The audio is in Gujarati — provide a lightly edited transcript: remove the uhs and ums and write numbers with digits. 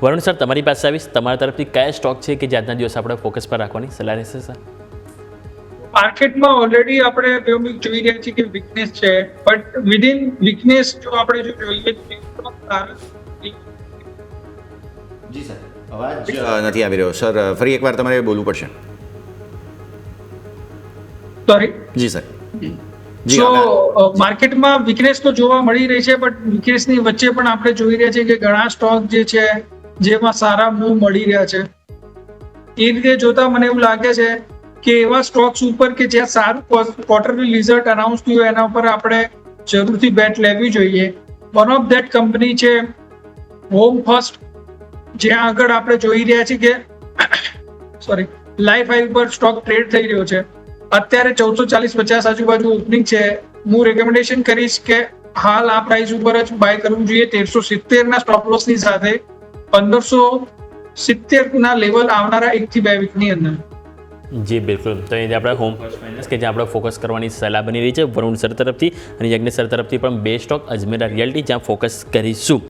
વરુણ સર, તમારી પાસે આવીશ. તમારા તરફથી કયા સ્ટોક છે કે જે આજના દિવસ આપણે ફોકસ પર રાખવાની સલાહ રહેશે સર? માર્કેટમાં ઓલરેડી આપણે જોઈ રહ્યા છીએ કે વીકનેસ છે, બટ વિધિન વીકનેસ જો આપણે જોઈએ જી સર, અવાજ નથી આવી રહ્યો સર, ફરી એકવાર તમારે બોલવું પડશે. સોરી જી સર. સો માર્કેટમાં વીકનેસ તો જોવા મળી રહી છે, બટ વીકનેસની વચ્ચે પણ આપણે જોઈ રહ્યા છીએ કે ઘણા સ્ટોક જે છે જેમાં સારા મૂવ મળી રહ્યા છે. એ રીતે જોતા મને એવું લાગે છે કે એવા સ્ટોક્સ ઉપર કે જ્યાં સારું ક્વાર્ટરલી રિઝલ્ટ અનાઉન્સ થયું હોય એના ઉપર આપણે જરૂરથી બેટ લેવી જોઈએ. વન ઓફ ધેટ કંપની છે હોમ ફર્સ્ટ, જ્યાં આગળ આપણે જોઈ રહ્યા છીએ કે લાઈફ હાઈ ઉપર સ્ટોક ટ્રેડ થઈ રહ્યો છે. અત્યારે 1440-50 આજુબાજુ ઓપનિંગ છે. હું રેકમેન્ડેશન કરીશ કે હાલ આ પ્રાઇસ ઉપર જ બાય કરવું જોઈએ. 1370 ના સ્ટોપ લોસ ની સાથે 1570 ના લેવલ આવનારા 1 થી 2 વીકની અંદર. જી બિલકુલ. તો અહીંયા આપણે હોમ ફર્સ્ટ ફાઇનાન્સ કે જ્યાં આપણે ફોકસ કરવાની સલાહ બની રહી છે વરુણ સર તરફથી, અને યજ્ઞ સર તરફથી પણ 2 સ્ટોક અજમેરા રિયલ્ટી જ્યાં ફોકસ કરીશું.